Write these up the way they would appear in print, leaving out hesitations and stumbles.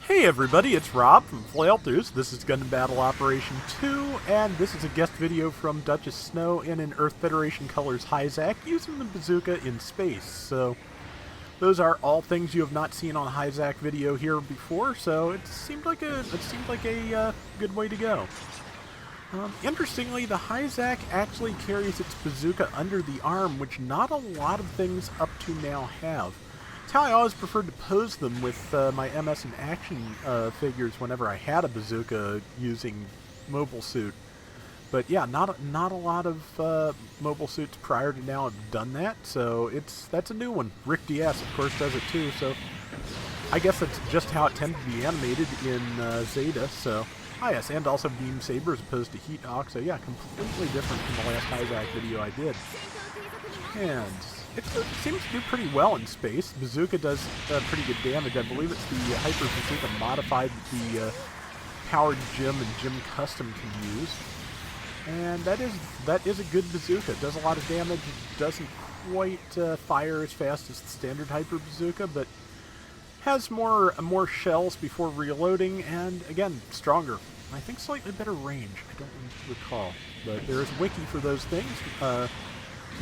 Hey everybody, it's Rob from Flailthroughs. This is Gundam Battle Operation 2, and this is a guest video from Duchess Snow in an Earth Federation Colors Hizack using the bazooka in space. So, those are all things you have not seen on a Hizack video here before, so it seemed like a good way to go. Interestingly, the Hizack actually carries its bazooka under the arm, which not a lot of things up to now have. It's how I always preferred to pose them with my MS in Action figures whenever I had a bazooka using Mobile Suit. But yeah, not a lot of Mobile Suits prior to now have done that, so that's a new one. Rick Diaz, of course, does it too, so I guess that's just how it tended to be animated in Zeta, so... Ah yes, and also Beam Saber as opposed to Heat Hawk, so yeah, completely different from the last Hizack video I did. And it seems to do pretty well in space. Bazooka does pretty good damage. I believe it's the Hyper Bazooka modified that the Powered Gym and Gym Custom can use. And that is a good bazooka. It does a lot of damage. It doesn't quite fire as fast as the standard Hyper Bazooka, but has more shells before reloading, and again, stronger. I think slightly better range. I don't recall, but there is a wiki for those things.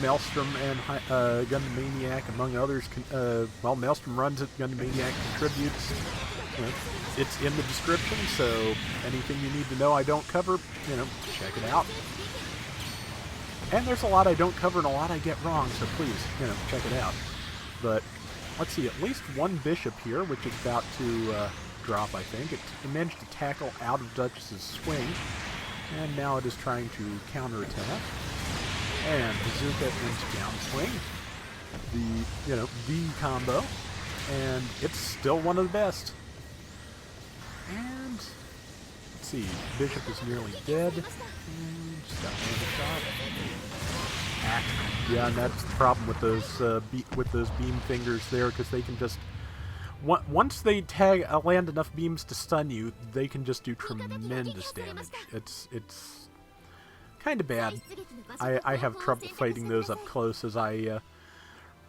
Maelstrom and Gundam Maniac, among others. Well, Maelstrom runs it. Gundam Maniac contributes. It's in the description, so anything you need to know I don't cover, check it out. And there's a lot I don't cover and a lot I get wrong, so please, check it out. But let's see, at least one bishop here, which is about to drop, I think. It managed to tackle out of Duchess's swing, and now it is trying to counterattack. And bazooka into downswing. The V combo. And it's still one of the best. And let's see, bishop is nearly dead. Just got another shot. Yeah, and that's the problem with those beam fingers there, because they can just once they land enough beams to stun you, they can just do tremendous damage. It's kind of bad. I have trouble fighting those up close, as I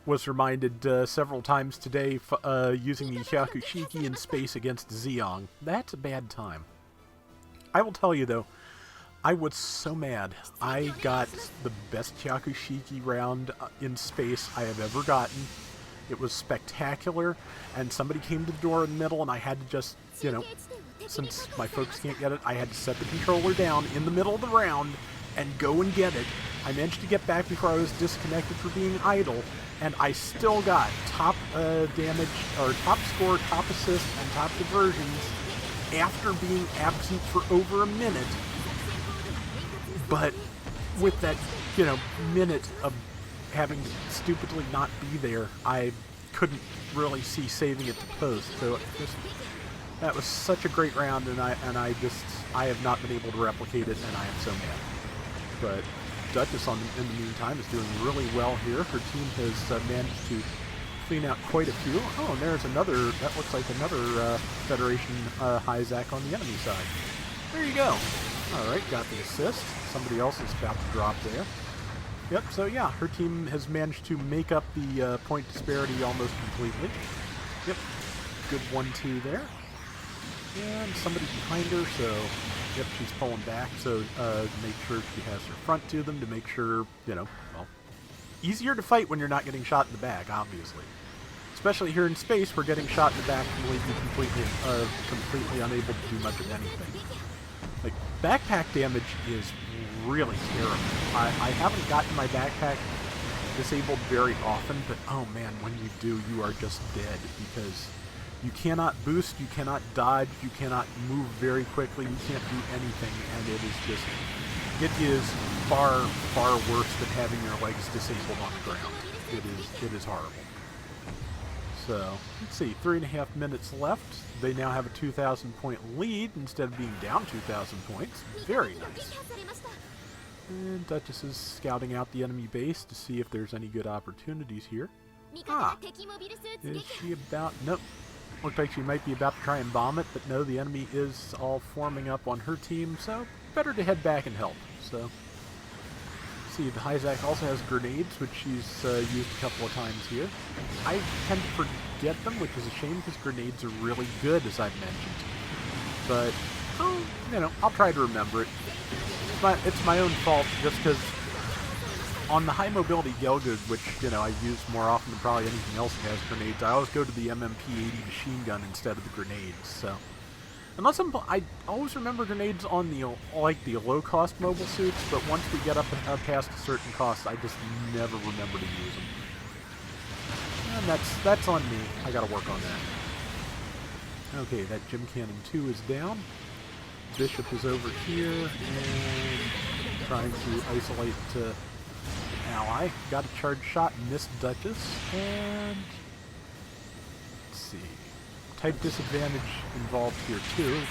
was reminded several times today using the Hyakushiki in space against Zeong. That's a bad time. I will tell you though, I was so mad. I got the best Hyakushiki round in space I have ever gotten. It was spectacular, and somebody came to the door in the middle, and I had to just, since my folks can't get it, I had to set the controller down in the middle of the round and go and get it. I managed to get back before I was disconnected for being idle, and I still got top damage, or top score, top assist, and top diversions after being absent for over a minute. But with that, minute of having to stupidly not be there, I couldn't really see saving it to post. So that was such a great round, and I have not been able to replicate it, and I am so mad. But Duchess, in the meantime, is doing really well here. Her team has managed to clean out quite a few. Oh, and there's another. That looks like another Federation Hizack on the enemy side. There you go. All right, got the assist. Somebody else is about to drop there. Yep, so yeah, her team has managed to make up the point disparity almost completely. Yep, good 1-2 there. And somebody behind her, so yep, she's pulling back, so make sure she has her front to them to make sure, well, easier to fight when you're not getting shot in the back, obviously. Especially here in space, where getting shot in the back can leave you completely unable to do much of anything. Like, backpack damage is really terrible. I haven't gotten my backpack disabled very often, but oh man, when you do, you are just dead, because you cannot boost, you cannot dodge, you cannot move very quickly, you can't do anything, and it is far, far worse than having your legs disabled on the ground. It is horrible. So, let's see, 3.5 minutes left. They now have a 2,000 point lead instead of being down 2,000 points. Very nice. And Duchess is scouting out the enemy base to see if there's any good opportunities here. Ah, is she about... Nope. Looks like she might be about to try and bomb it, but no, the enemy is all forming up on her team, so better to head back and help. So, see, the Hizack also has grenades, which she's used a couple of times here. I tend to get them, which is a shame because grenades are really good, as I've mentioned. But, oh, you know, I'll try to remember it. It's my own fault just because on the high mobility Gelgood, which, you know, I use more often than probably anything else that has grenades, I always go to the MMP-80 machine gun instead of the grenades, so. Unless I always remember grenades on the, like, the low-cost mobile suits, but once we get up past a certain cost, I just never remember to use them. And that's on me. I gotta work on that. Okay, that Gym Cannon 2 is down. Bishop is over here, and trying to isolate an ally. Got a charge shot, missed Duchess, and let's see. Type disadvantage involved here too.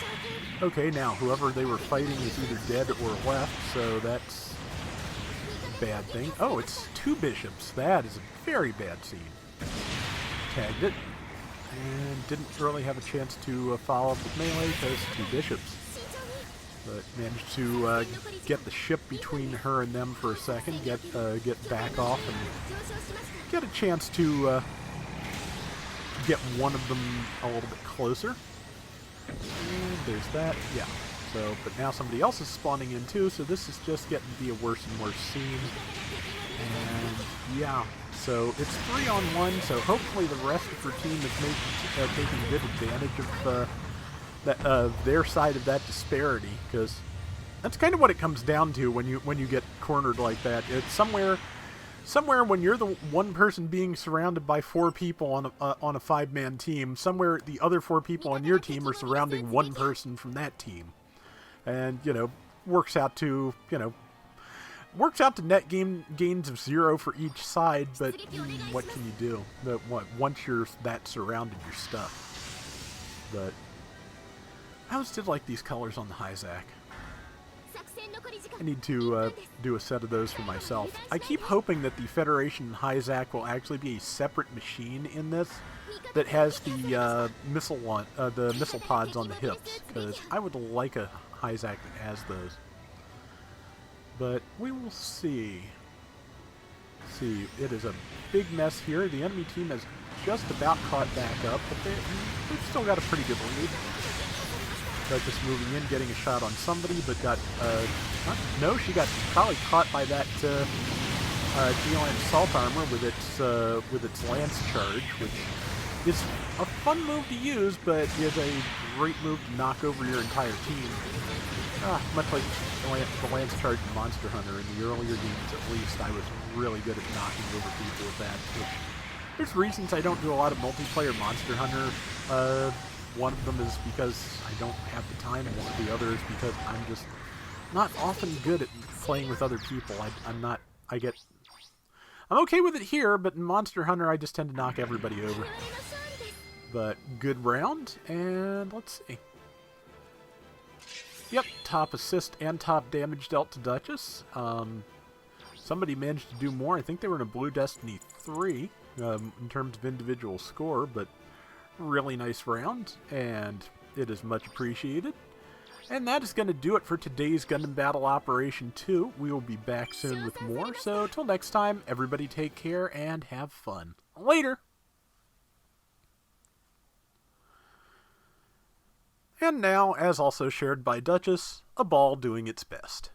Okay, now whoever they were fighting is either dead or left, so that's a bad thing. Oh, it's 2 bishops. That is a very bad scene. Tagged it, and didn't really have a chance to follow up with melee because 2 bishops. But managed to get the ship between her and them for a second, get back off, and get a chance to get one of them a little bit closer. And there's that, yeah. So, but now somebody else is spawning in too, so this is just getting to be a worse and worse scene. And yeah, so it's 3-on-1, so hopefully the rest of her team is taking good advantage of their side of that disparity, because that's kind of what it comes down to when you get cornered like that. It's somewhere when you're the one person being surrounded by 4 people on a 5-man team, somewhere the other 4 people on your team are surrounding one person from that team, and you know, works out to net gains of 0 for each side. But what can you do? Once you're that surrounded, you're stuck. But I always did like these colors on the Hizack. I need to do a set of those for myself. I keep hoping that the Federation Hizack will actually be a separate machine in this that has the missile pods on the hips, because I would like a Hizack that has those. But we will see. It is a big mess here. The enemy team has just about caught back up, but they've still got a pretty good lead. Just moving in, getting a shot on somebody, but got, no, she got probably caught by that DLN assault armor with its lance charge, which is a fun move to use, but is a great move to knock over your entire team. Much like the lance charge in Monster Hunter in the earlier games, at least, I was really good at knocking over people with that, which there's reasons I don't do a lot of multiplayer Monster Hunter. One of them is because I don't have the time, and one of the other is because I'm just not often good at playing with other people. I'm okay with it here, but in Monster Hunter I just tend to knock everybody over. But good round, and let's see. Yep, top assist and top damage dealt to Duchess. Somebody managed to do more. I think they were in a Blue Destiny 3 in terms of individual score, but really nice round, and it is much appreciated. And that is going to do it for today's Gundam Battle Operation 2. We will be back soon with more, so till next time, everybody take care and have fun. Later! And now, as also shared by Duchess, a ball doing its best.